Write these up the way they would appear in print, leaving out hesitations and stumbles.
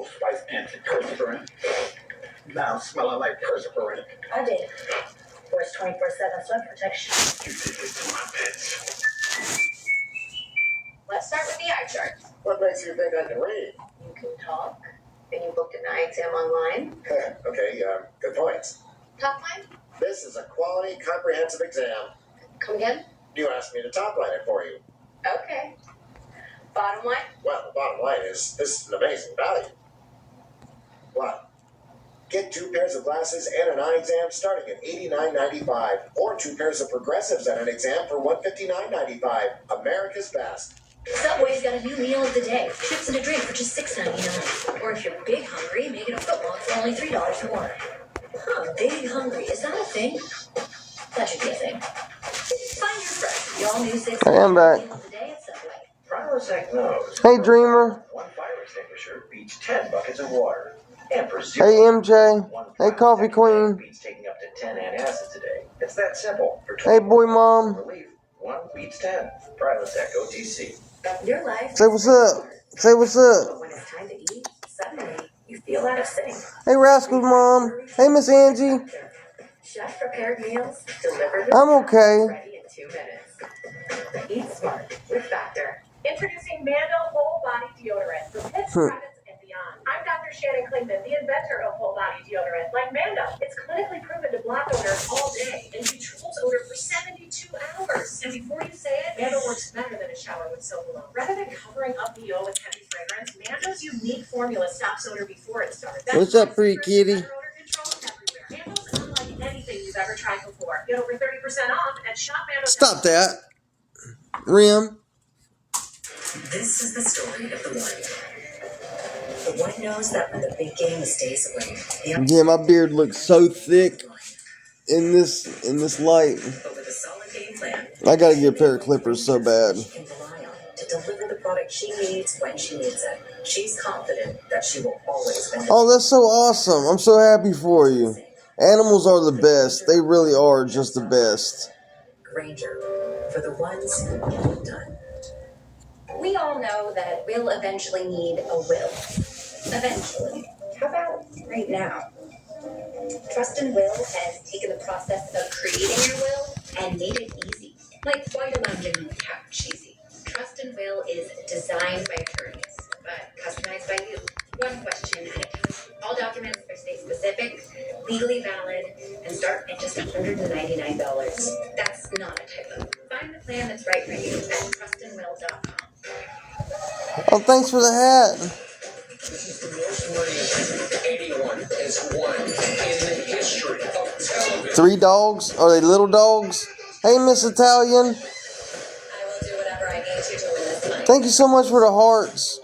Old Spice antiperspirant. Now smelling like perspirant. I did. Where's 24/7 sun protection? You did this to my pets. Let's start with the eye chart. What makes you think I can read? You can talk, and you booked an eye exam online. Okay, good points. Top line? This is a quality comprehensive exam. Come again? You asked me to top line it for you. Okay. Bottom line? Well, the bottom line is, this is an amazing value. What? Get 2 pairs of glasses and an eye exam starting at $89.95, or 2 pairs of progressives and an exam for $159.95. America's best. Subway's got a new meal of the day. Chips and a drink for just $6.99. Or if you're big hungry, make it a footlong for only $3 more. Huh, big hungry. Is that a thing? That should be a thing. Find your friend. The all-new 6 I am back. meal of the day at Subway. Prilosec knows. Hey, Dreamer. 1 fire extinguisher beats 10 buckets of water. And for Hey, MJ. Hey, Coffee Queen. beats taking up to 10 antacids a day. It's that simple. For Hey, boy, mom. relief, 1 beats 10. Prilosec OTC. Your life. Say what's up. Say what's up. But when it's time to eat, suddenly you feel out of sync. Hey, Rascal's mom. Hey, Miss Angie. Chef prepared meals delivered. I'm okay. Ready in 2 minutes. Eat smart with Factor. Introducing Mando Whole Body Deodorant for pits, privates, and beyond. I'm Dr. Shannon Klingman, the inventor of whole body deodorant. Like Mando, it's clinically proven to block odors all day and controls odor for 72 hours. And before you say it, Mando works better than a shower with soap alone. Rather than covering up the O with heavy fragrance, Mando's unique formula stops odor before it starts. That's What's up, why pretty secrets kitty? of better odor control is everywhere. Mando's unlike anything you've ever tried before. Get over 30% off at shopmando.com. Stop that. Rim. This is the story of the one. The one knows that when the big game stays away, Yeah, my beard looks so thick in this light. but with a solid game plan, I gotta get a pair of clippers so bad. she can rely on to deliver the product she needs when she needs it. She's confident that she will always win. Oh, that's so awesome. I'm so happy for you. Animals are the best. They really are just the best. Granger, for the ones who get done. We all know that we'll eventually need a will. Eventually. How about right now? Trust and Will has taken the process of creating your will and made it easy. Like why you're lounging on the couch easy. Trust and Will is designed by attorneys, but customized by you. One question at a time. All documents are state specific, legally valid, and start at just $199. That's not a typo. Find the plan that's right for you at trustandwill.com. Oh, thanks for the hat. This is the most money anyone has won in the history of television. 3 dogs? Are they little dogs? Hey, Miss Italian. I will do whatever I need to win this money. Thank you so much for the hearts.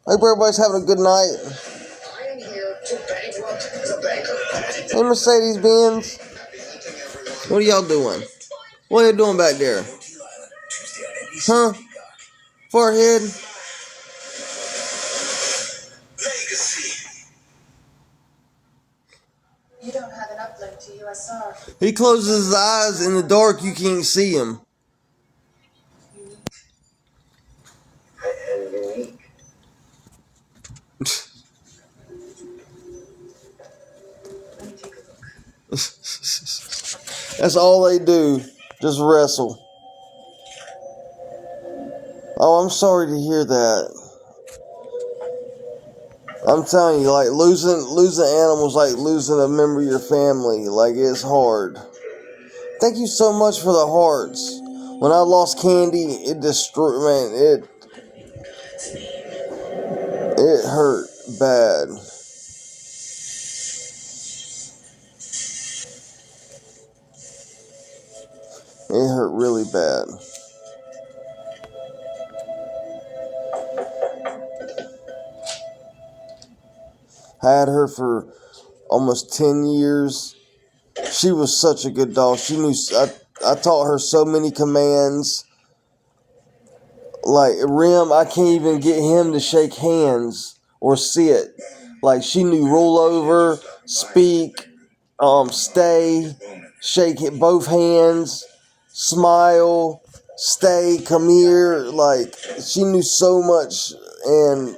Hope everybody's having a good night. I am here to bankrupt the banker. Hey, Mercedes Benz. What are y'all doing? What are you doing back there? Huh? Forehead? You don't have an uplink to USR. He closes his eyes in the dark, you can't see him. And unique. Let me take a look. That's all they do. Just wrestle. Oh, I'm sorry to hear that. I'm telling you, like losing animals, like losing a member of your family, like it's hard. Thank you so much for the hearts. When I lost Candy, it destroyed, man, it hurt bad. It hurt really bad. I had her for almost 10 years. She was such a good dog. She knew, I taught her so many commands. Like, Rim, I can't even get him to shake hands or sit. Like, she knew roll over, speak, stay, shake it both hands, smile, stay, come here. Like, she knew so much, and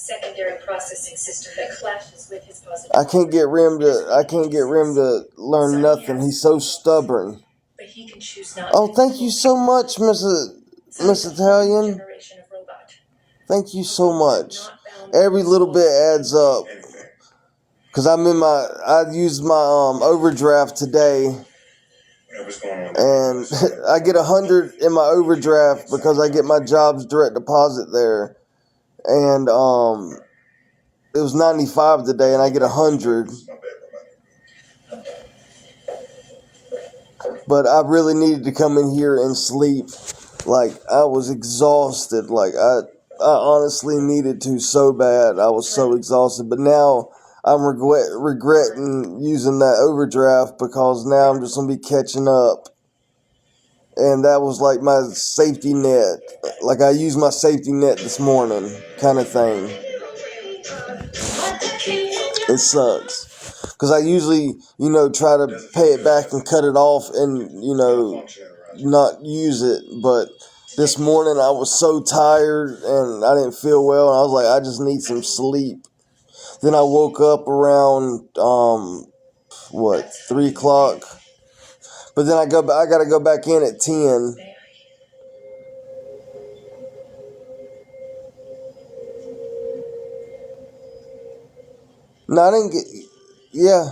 secondary processing system that clashes with his positive. I can't get Rim to learn nothing. He's so stubborn. But he can choose not Oh, to. thank you so much, Miss Italian. Generation of robot. Thank you so much. Every little bit adds up. Cause I used my overdraft today, and I get 100 in my overdraft because I get my job's direct deposit there, and it was 95 today, and I get 100. But I really needed to come in here and sleep. Like, I was exhausted. Like, I honestly needed to so bad. I was so exhausted. But now I'm regretting using that overdraft because now I'm just going to be catching up. And that was like my safety net. Like, I used my safety net this morning kind of thing. It sucks. Because I usually, try to pay it back and cut it off and, not use it. But this morning I was so tired and I didn't feel well. And I was like, I just need some sleep. Then I woke up around, 3 o'clock. But then I got to go back in at 10. No, I didn't get, yeah.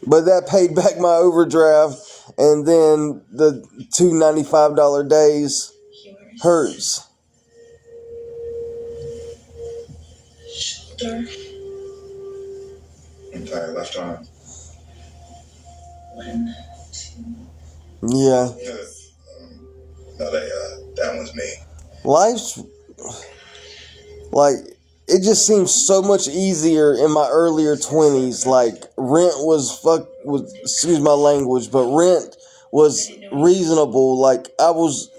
But that paid back my overdraft, and then the two $95 days hurts. Shoulder. Entire left arm. 1, 2. Yeah. No, that one's me. Life's like, it just seems so much easier in my earlier 20s. Like, rent was excuse my language, but rent was reasonable. Like, I was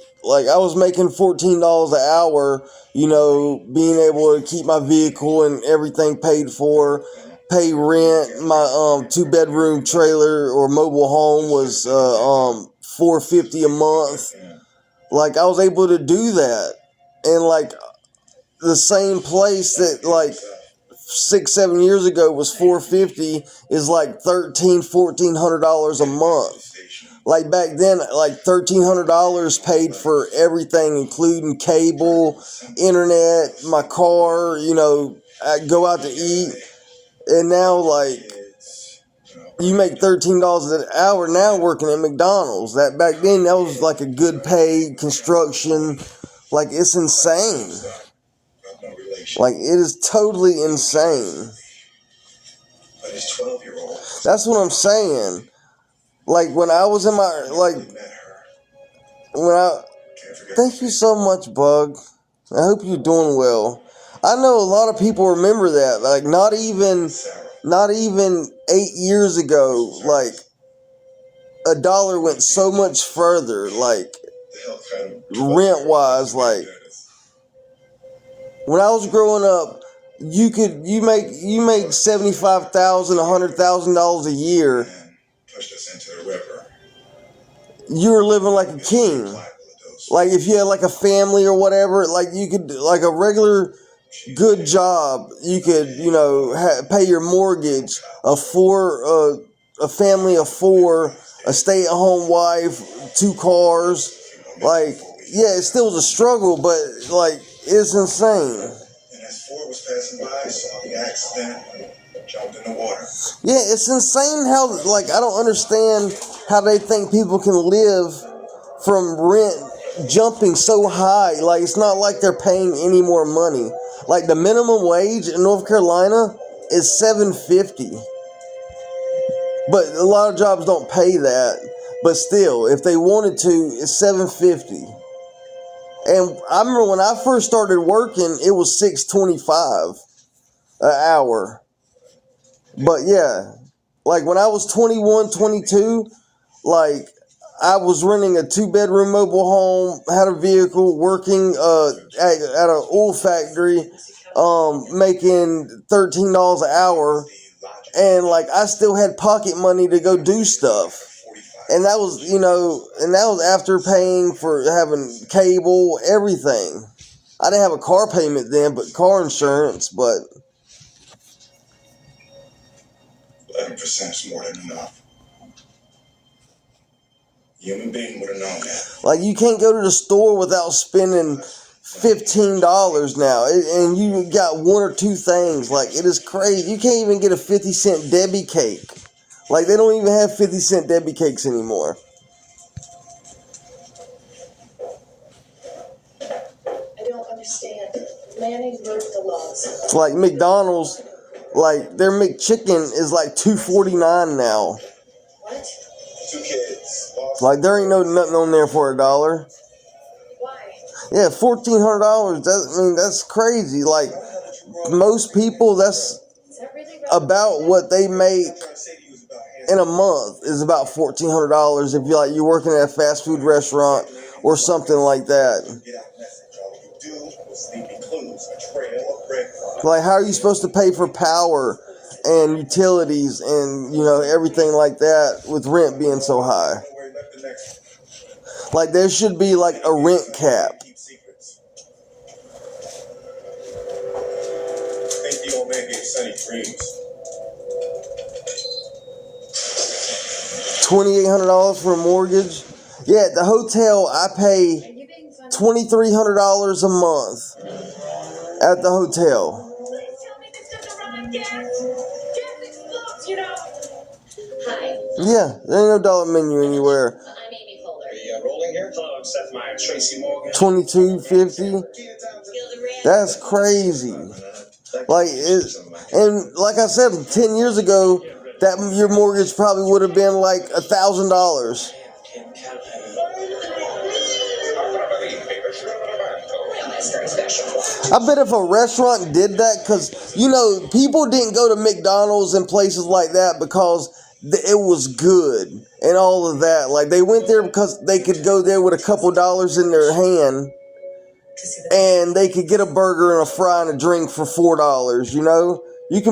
making $14 an hour, being able to keep my vehicle and everything paid for, pay rent. My 2-bedroom trailer or mobile home was $450 a month. Like, I was able to do that. And like, the same place that like 6-7 years ago was $450 is like $1,400 a month. Like, back then, like $1,300 paid for everything, including cable, internet, my car. I go out to eat, and now like you make $13 an hour now working at McDonald's. That back then that was like a good paid construction. Like, it's insane. Like, it is totally insane. But his 12-year-old. That's what I'm saying. Like, when I was in my, like, thank you so much, Bug. I hope you're doing well. I know a lot of people remember that. Like, not even 8 years ago, like, $1 went so much further, like, rent-wise. Like, when I was growing up, you make $75,000, $100,000 a year. Pushed us into the river. You were living like a king. Like, if you had like a family or whatever, like, you could, like, a regular good job, you could, pay your mortgage, a family of 4, a stay-at-home wife, 2 cars. Like, yeah, it still was a struggle, but like, it's insane. And as Ford was passing by, saw the accident, jumped in the water. Yeah, it's insane how, like, I don't understand how they think people can live from rent jumping so high. Like, it's not like they're paying any more money. Like, the minimum wage in North Carolina is $7.50. But a lot of jobs don't pay that. But still, if they wanted to, it's $7.50. And I remember when I first started working, it was $6.25 an hour. But yeah, like, when I was 21, 22, like, I was renting a 2-bedroom mobile home, had a vehicle, working at an oil factory, making $13 an hour, and like, I still had pocket money to go do stuff. And that was, after paying for having cable, everything. I didn't have a car payment then, but car insurance, but 11% is more than enough. Human being would have known that. like you can't go to the store without spending $15 now, and you got one or two things. Like, it is crazy. You can't even get a 50-cent Debbie cake. Like, they don't even have 50-cent Debbie cakes anymore. I don't understand. Manning broke the laws. It's like McDonald's, like their McChicken is like $2.49 now. What? 2 kids. Lost. Like, there ain't nothing on there for $1. Why? Yeah, $1,400. That's crazy. Like, most people, that's Is that really about what they make in a month is about $1,400 if you're working at a fast food restaurant or something like that. Get out message. All you do was leave me clues, a trail of breadcrumbs. Like, how are you supposed to pay for power and utilities and, everything like that with rent being so high? Like, there should be, like, a rent cap. Keep secrets. I think the old man gave Sonny dreams. $2,800 for a mortgage? Yeah, at the hotel, I pay $2,300 a month at the hotel. Please tell me this doesn't run on gas. Gas explodes, you know. Hi, Yeah, there ain't no dollar menu anywhere. I'm Amy Poehler. Rolling here? Hello, Seth Meyer, Tracy Morgan. $22.50. That's crazy. Like, and like I said, 10 years ago, that your mortgage probably would have been like $1,000. I bet if a restaurant did that, because, people didn't go to McDonald's and places like that because it was good and all of that. Like, they went there because they could go there with a couple dollars in their hand and they could get a burger and a fry and a drink for $4, You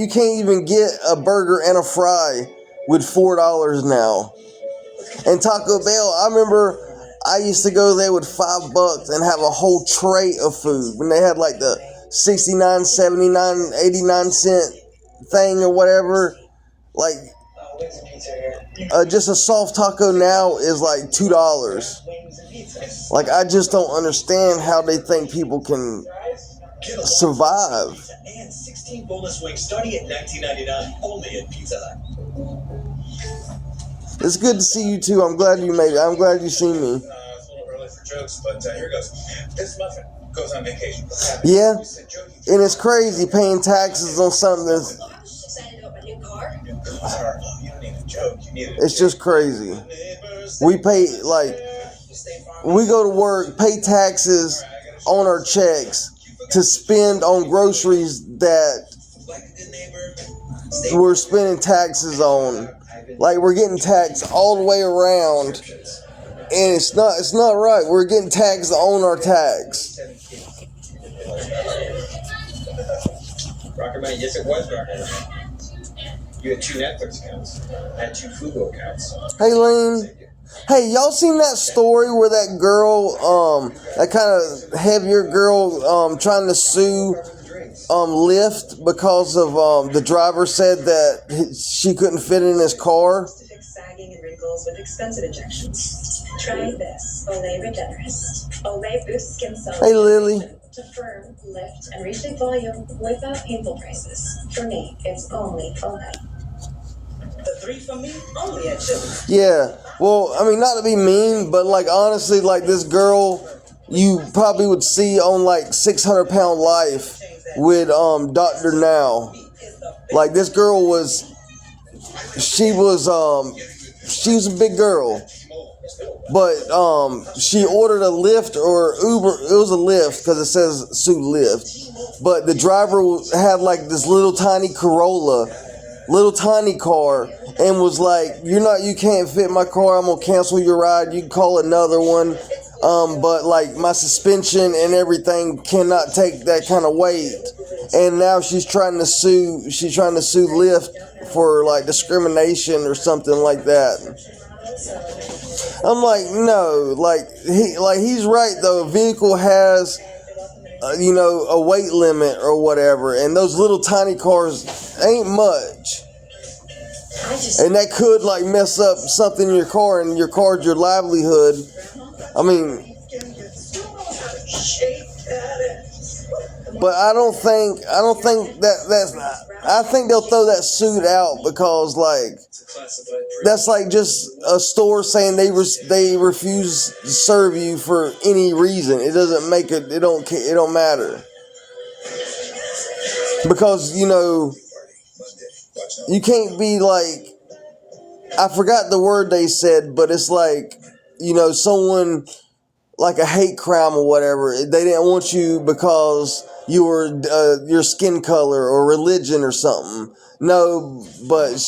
can't even get a burger and a fry with $4 now. And Taco Bell, I remember I used to go there with $5 and have a whole tray of food when they had like the 69, 79, 89 cent thing or whatever. Like, just a soft taco now is like $2. Like, I just don't understand how they think people can survive. And 16 boneless wings starting at $19.99 only at Pizza Hut. It's good to see you too. I'm glad you made it. I'm glad you seen me. It's a little early for jokes, but here goes. This muffin goes on vacation. Yeah, and it's crazy paying taxes on something that's... Excited about my new car? You don't need a joke. You need It's just crazy. We pay, like, we go to work, pay taxes on our checks to spend on groceries that we're spending taxes on. Like, we're getting taxed all the way around, and it's not right. We're getting taxed on our tax. Rocker Man, yes it was Rocker Man. You had 2 Netflix accounts. I had 2 Fubo accounts. Hey, Lean. Hey, y'all seen that story where that girl, that kind of heavier girl, trying to sue Lyft because of the driver said that she couldn't fit in his car? To fix sagging and wrinkles with expensive injections. Try this, Olay Regenerist. Olay boosts skin cells. Hey, Lily. To firm, lift, and reshape volume without painful prices. For me, it's only Olay. The 3 from me, only at Chili's. Yeah. Well, I mean, not to be mean, but like, honestly, like, this girl you probably would see on like 600 Pound Life with Dr. Now. Like, this girl she was a big girl. But she ordered a Lyft or Uber. It was a Lyft because it says Sue Lyft. But the driver had like this little tiny Corolla, little tiny car, and was like, you can't fit my car. I'm gonna cancel your ride. You can call another one. But like, my suspension and everything cannot take that kind of weight. And now she's trying to sue Lyft for like discrimination or something like that. I'm like, no, like he's right though. A vehicle has a weight limit or whatever, and those little tiny cars ain't much. And that could like mess up something in your car, and your car's your livelihood. I mean, but I don't think I think they'll throw that suit out because like that's like just a store saying they refuse to serve you for any reason. It doesn't make it. It don't matter because you can't be like, I forgot the word they said, but it's like someone like a hate crime or whatever. They didn't want you because you were your skin color or religion or something. No, but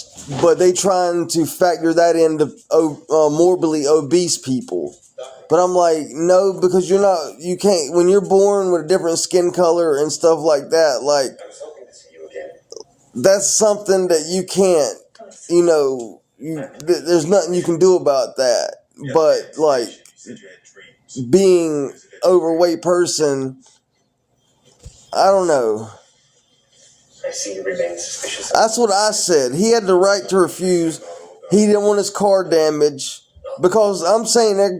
they trying to factor that into morbidly obese people. But I'm like, no, because you can't, when you're born with a different skin color and stuff like that, like, that's something that you can't, there's nothing you can do about that. But like, being overweight person, I don't know. That's what I said. He had the right to refuse. He didn't want his car damaged. Because I'm saying that,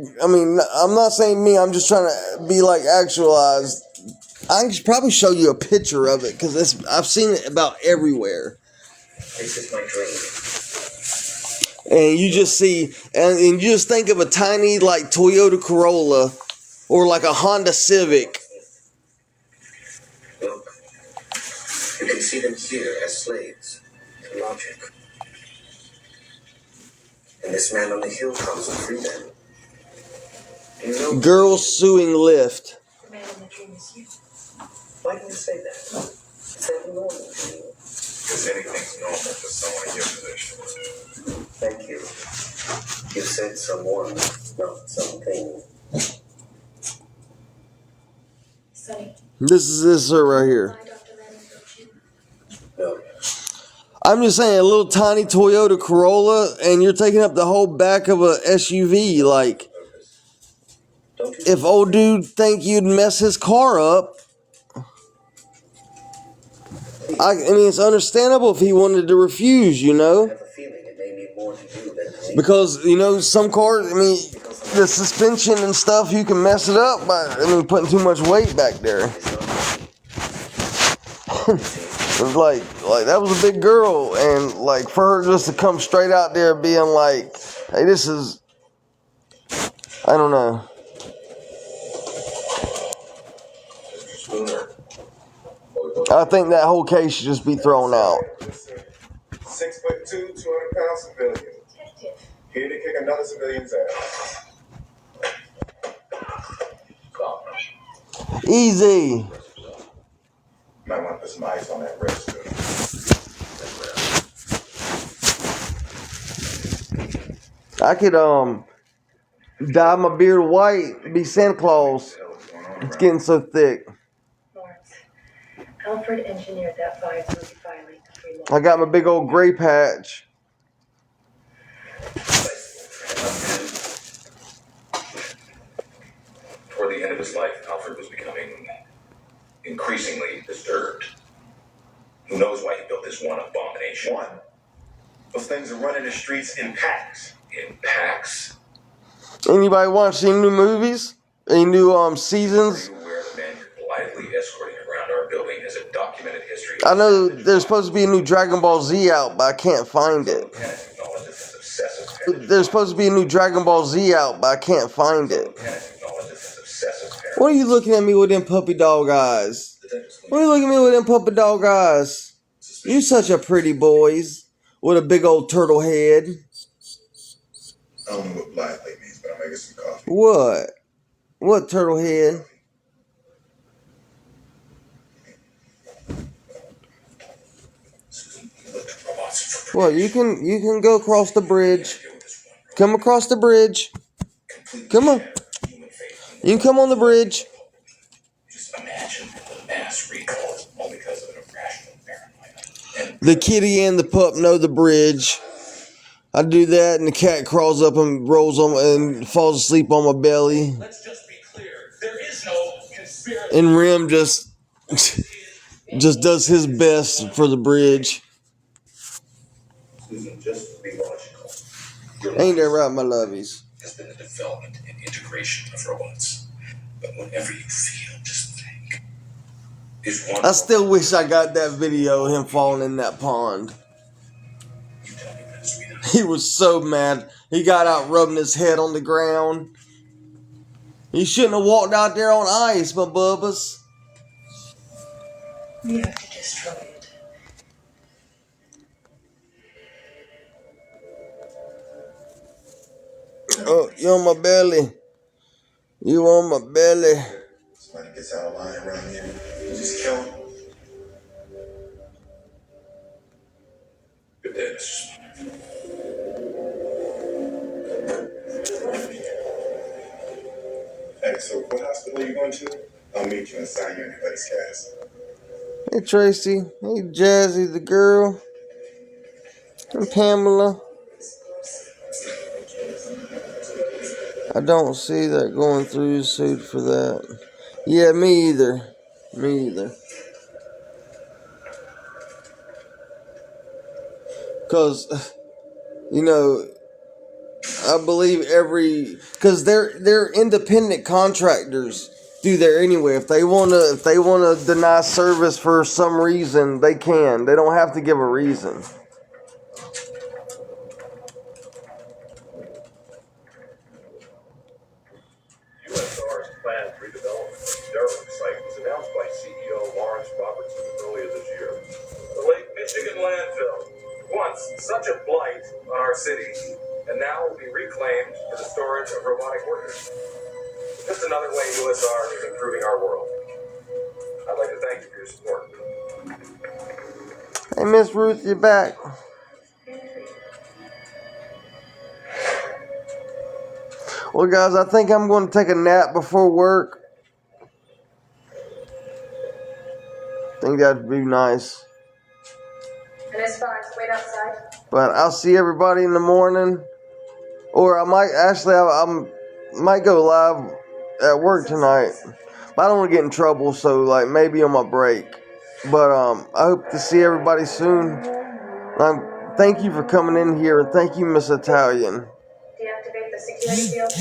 I'm not saying me, I'm just trying to be like actualized. I can probably show you a picture of it because I've seen it about everywhere. This is my dream. And you just see, and you just think of a tiny like Toyota Corolla or like a Honda Civic. Look, you can see them here as slaves to logic. And this man on the hill comes to free them. Girls suing Lyft. The man in the dream is you. Why do you say that? It's that normal to you. Because anything's normal for someone in your position. Thank you. You said someone, not something. Sonny. This is her right here. No. I'm just saying, a little tiny Toyota Corolla, and you're taking up the whole back of a SUV. Like, if old dude think you'd mess his car up, I mean, it's understandable if he wanted to refuse, because, some cars, the suspension and stuff, you can mess it up by, putting too much weight back there. It was like that was a big girl, and like for her just to come straight out there being like, hey, this is, I don't know. I think that whole case should just be thrown out. 6'2", 200-pound civilian. Here to kick another civilian's ass. Easy. Might want to put some ice on that wrist. I could dye my beard white, be Santa Claus. It's getting so thick. Lawrence, Alfred engineered that 5 to violate the free law. I got my big old gray patch. Toward the end of his life, Alfred was becoming increasingly disturbed. Who knows why he built this one abomination? One? Those things are running the streets in packs. In packs? Anybody watch any new movies? Any new seasons? Are you aware the man you're blithely escorting around our building has a documented history? I know there's supposed to be a new Dragon Ball Z out, but I can't find it. There's supposed to be a new Dragon Ball Z out, but I can't find it. What are you looking at me with them puppy dog eyes? What are you looking at me with them puppy dog eyes? You such a pretty boys with a big old turtle head. I don't know what blithely means, but I'm making some coffee. What? What turtle head? Well, you can go across the bridge. Come across the bridge. Come on. You can come on the bridge. Just imagine the mass recall all because of an irrational paranoia. The kitty and the pup know the bridge. I do that, and the cat crawls up and rolls on and falls asleep on my belly. Let's just be clear. There is no conspiracy. And Rim just does his best for the bridge. Susan, just be logical. Ain't that right, my lovies? Has been the development and integration of robots. But whenever you feel, just think. Is one I still wish I got that video of him falling in that pond. You tell me that, sweetheart. He was so mad. He got out rubbing his head on the ground. He shouldn't have walked out there on ice, my bubbas. We have to destroy it. Oh, you on my belly. You on my belly. Somebody gets out of line around here, you just kill him. Good day, Mr. Hey, so what hospital are you going to? I'll meet you and sign you anybody's cast. Hey, Tracy. Hey, Jazzy, the girl. And Pamela. I don't see that going through his suit for that. Yeah, me either. Me either. Because, you know, I believe because they're independent contractors through there anyway. If they wanna deny service for some reason, they can. They don't have to give a reason. USR's planned redevelopment of the Derrick site was announced by CEO Lawrence Robertson earlier this year. The Lake Michigan landfill, once such a blight on our city, and now will be reclaimed for the storage of robotic workers. Just another way USR is improving our world. I'd like to thank you for your support. Hey, Miss Ruth, you're back. Well, guys, I think I'm going to take a nap before work. I think that'd be nice. And as far as wait outside? But I'll see everybody in the morning. Or I might actually, I might go live at work tonight. But I don't want to get in trouble, so like maybe on my break. But I hope to see everybody soon. Thank you for coming in here, and thank you, Miss Italian. Deactivate the security field.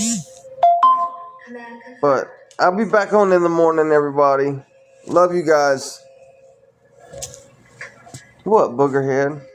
But I'll be back on in the morning, everybody. Love you guys. What, boogerhead?